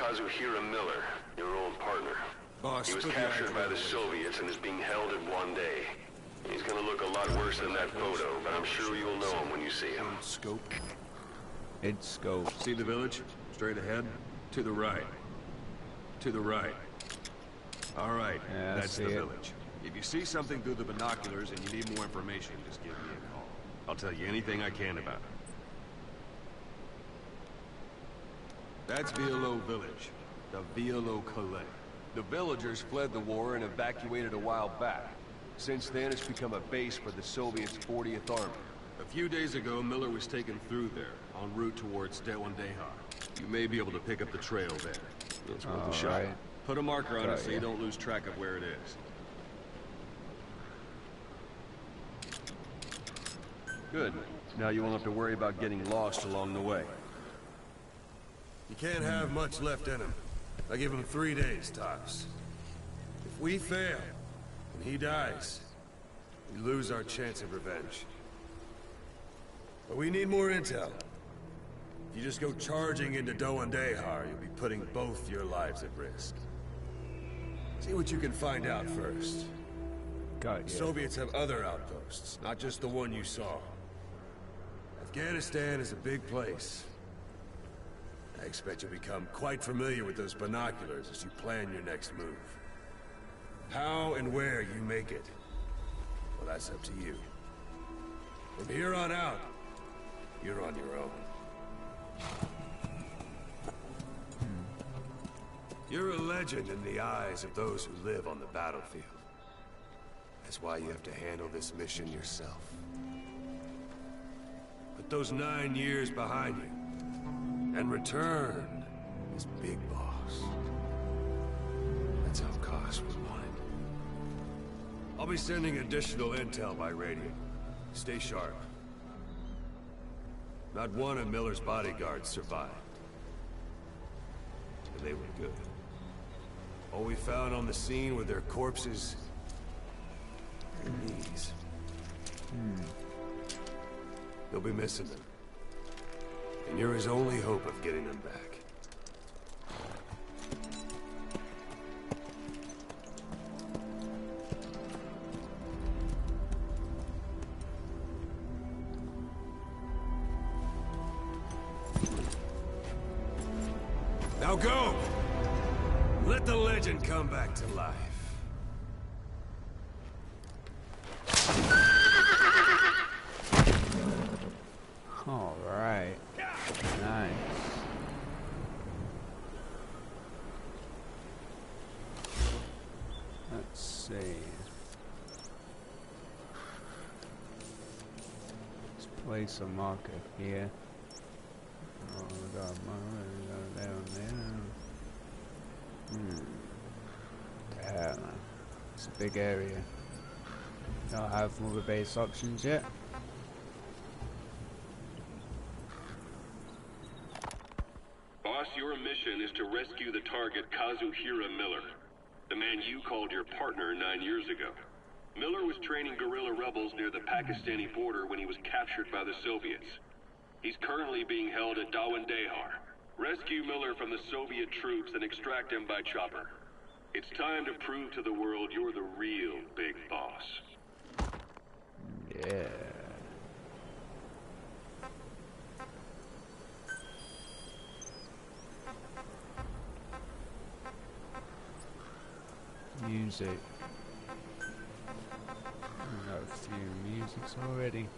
Kazuhira Miller, your old partner. Boss, He was captured by the Soviets and is being held at one day. He's gonna look a lot worse than that photo, but I'm sure you'll know him when you see him. Scope. Head scope. See the village? Straight ahead? To the right. To the right. All right, Yeah, that's the it. village. If you see something through the binoculars and you need more information, just give me a call. I'll tell you anything I can about it. That's Violo Village. The Violo Calais. The villagers fled the war and evacuated a while back. Since then, it's become a base for the Soviets' 40th Army. A few days ago, Miller was taken through there, en route towards Dewandehar. You may be able to pick up the trail there. It's worth a shot. Right. Put a marker on it so Yeah. you don't lose track of where it is. Good. Now you won't have to worry about getting lost along the way. You can't have much left in him. I give him 3 days, tops. If we fail, and he dies, we lose our chance of revenge. But we need more intel. If you just go charging into Dewandehar, you'll be putting both your lives at risk. See what you can find out first. Got The you. Soviets have other outposts, not just the one you saw. Afghanistan is a big place. I expect you'll become quite familiar with those binoculars as you plan your next move. How and where you make it, well, that's up to you. From here on out, you're on your own. You're a legend in the eyes of those who live on the battlefield. That's why you have to handle this mission yourself. Put those 9 years behind you, and return as Big Boss. That's how Koss would want it. I'll be sending additional intel by radio. Stay sharp. Not one of Miller's bodyguards survived. And they were good. All we found on the scene were their corpses and knees. You'll be missing them. And you're his only hope of getting them back. Now go! Let the legend come back to life. All right. Nice. Let's see. Let's place a marker here. Oh, we got a marker down there. Damn, it's a big area. Don't have mother base options yet. Boss, your mission is to rescue the target Kazuhira Miller, the man you called your partner 9 years ago. Miller was training guerrilla rebels near the Pakistani border when he was captured by the Soviets. He's currently being held at Dewandehar. Rescue Miller from the Soviet troops and extract him by chopper. It's time to prove to the world you're the real Big Boss. Yeah. Music. I got a few musics already.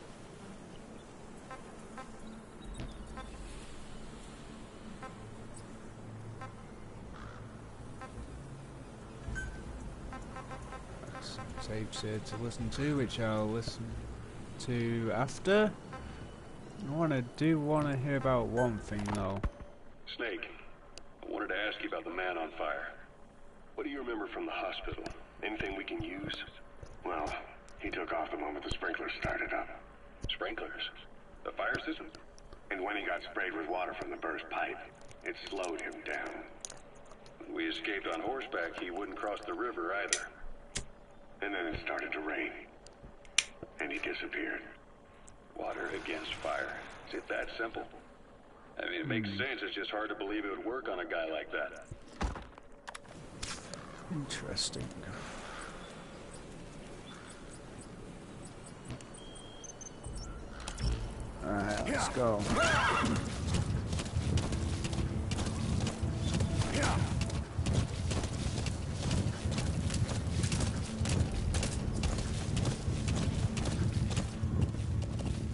Got some tapes here to listen to, which I'll listen to after. I do want to hear about one thing though. Snake, I wanted to ask you about the man on fire. What do you remember from the hospital? Anything we can use? Well, he took off the moment the sprinklers started up. Sprinklers? The fire system? And when he got sprayed with water from the burst pipe, it slowed him down. When we escaped on horseback, he wouldn't cross the river either. And then it started to rain. And he disappeared. Water against fire. Is it that simple? I mean, it makes sense. It's just hard to believe it would work on a guy like that. Interesting. Alright, let's go.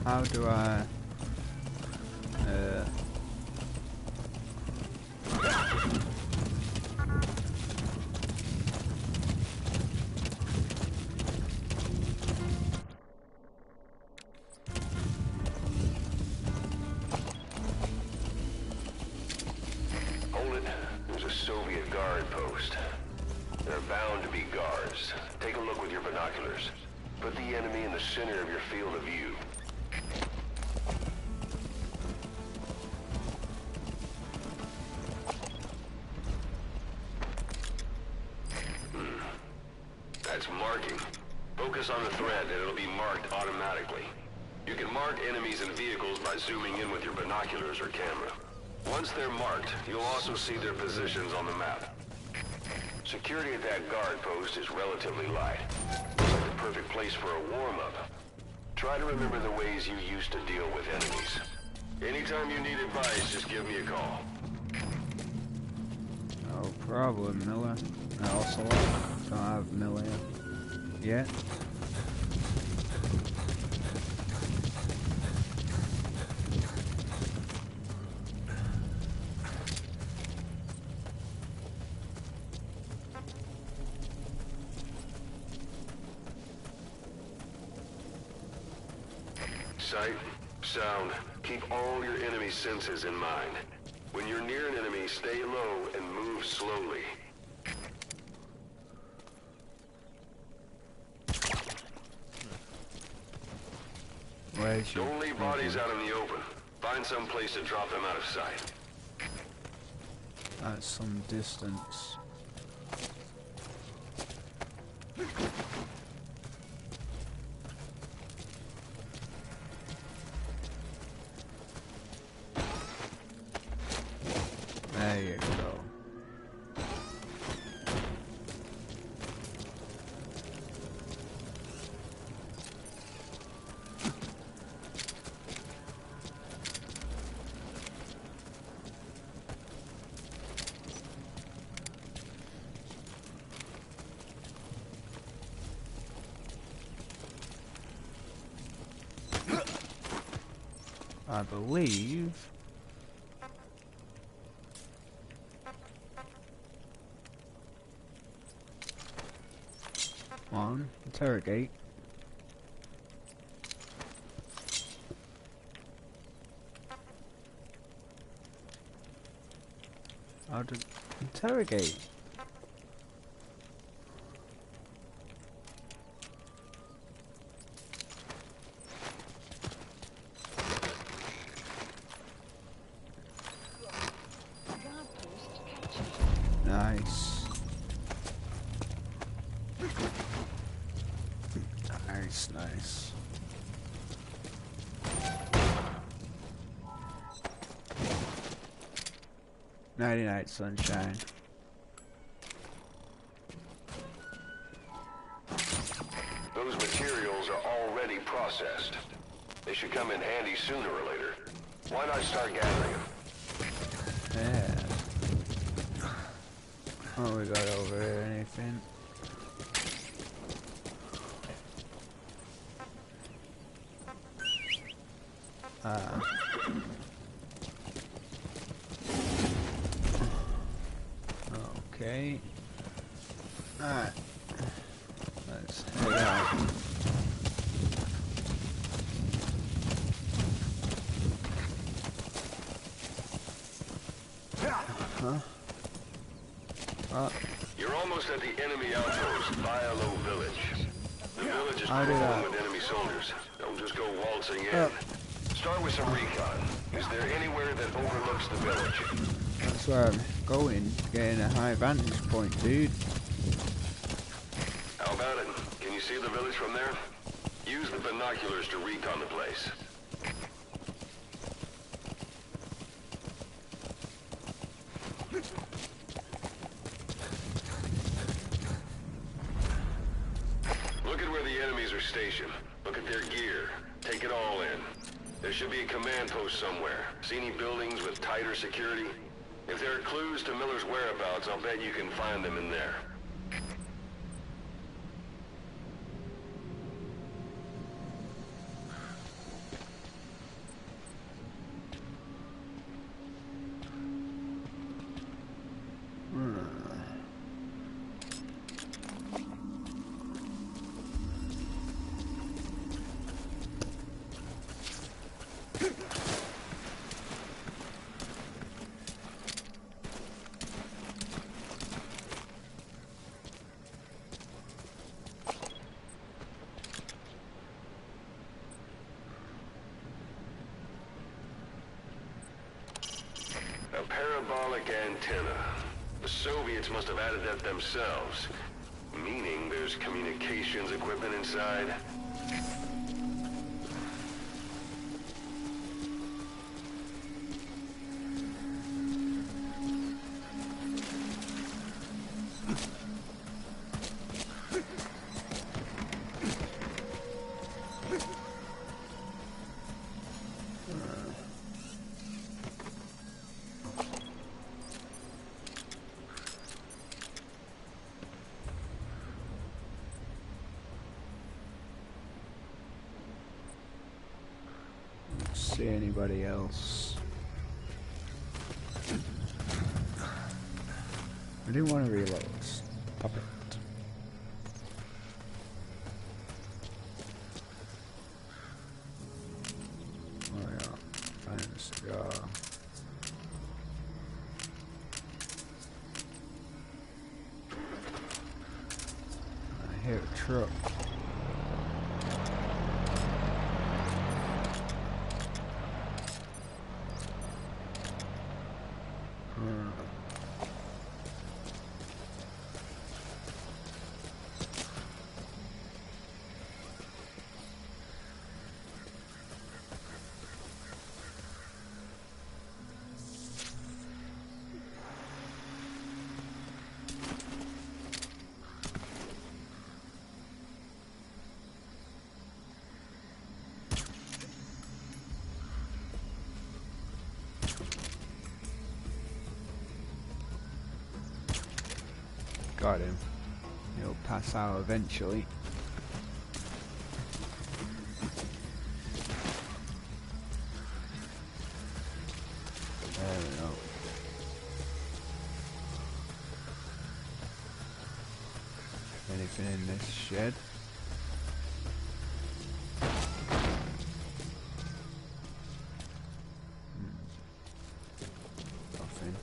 How do I... Hold it. There's a Soviet guard post. They're bound to be guards. Take a look with your binoculars. Put the enemy in the center of your field of view. That's marking. Focus on the thread and it'll be marked automatically. You can mark enemies and vehicles by zooming in with your binoculars or camera. Once they're marked, you'll also see their positions on the map. Security at that guard post is relatively light. It's like the perfect place for a warm-up. Try to remember the ways you used to deal with enemies. Anytime you need advice, just give me a call. No problem, Miller. I also don't have Miller yet. Sight, sound, keep all your enemy senses in mind. When you're near an enemy, stay low and move slowly. Where's your... Don't leave bodies out in the open. Find some place to drop them out of sight. At some distance. There you go. I believe on interrogate. How to interrogate? Nice. Nice, nice. Nighty-night, sunshine. Those materials are already processed. They should come in handy sooner or later. Why not start gathering them? Yeah. What we got over here? Anything? Okay. Alright. Let's head out. Huh? You're almost at the enemy outpost, Violo Village. The village is I did crawling with enemy soldiers. Don't just go waltzing in. Start with some recon. Is there anywhere that overlooks the village? That's where I'm going, getting a high vantage point, dude. How about it? Can you see the village from there? Use the binoculars to recon the place. station. Look at their gear. Take it all in. There should be a command post somewhere. See any buildings with tighter security? If there are clues to Miller's whereabouts, I'll bet you can find them in there. A parabolic antenna. The Soviets must have added that themselves. Meaning there's communications equipment inside? See anybody else? I didn't want to reload. Stop it. Oh yeah, find a cigar. I hear a truck. Got him. He'll pass out eventually. There we go. Anything in this shed? Nothing.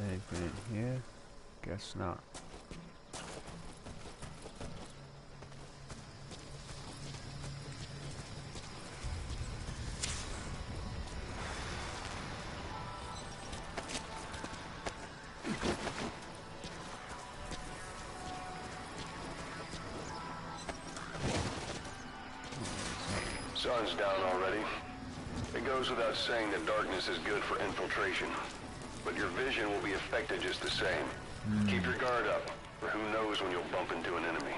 Anything in here? Guess not. Sun's down already. It goes without saying that darkness is good for infiltration. But your vision will be affected just the same. Keep your guard up, or who knows when you'll bump into an enemy.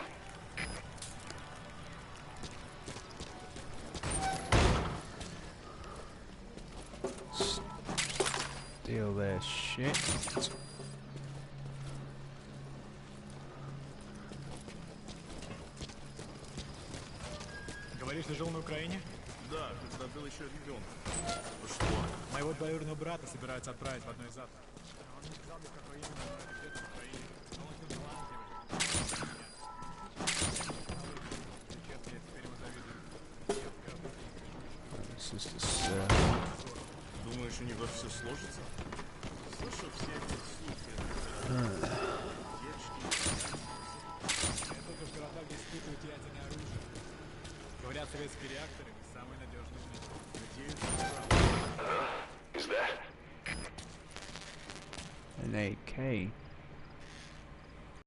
Steal their shit. Говоришь, ты жил на Украине? Да, когда был еще ребенком. Что? Моего двоюродного брата собираются отправить в одно из завтра. Он не сказал мне, в какой именно, но это где-то в Украине. Но он очень талантливый. Честно, я теперь ему завидую. Думаешь, у них все сложится? Слышал все эти слухи. Девочки. Я только в городах, где испытывают ядерное оружие. Говорят, советские реакторы самые надежные в мире. Is that? An AK.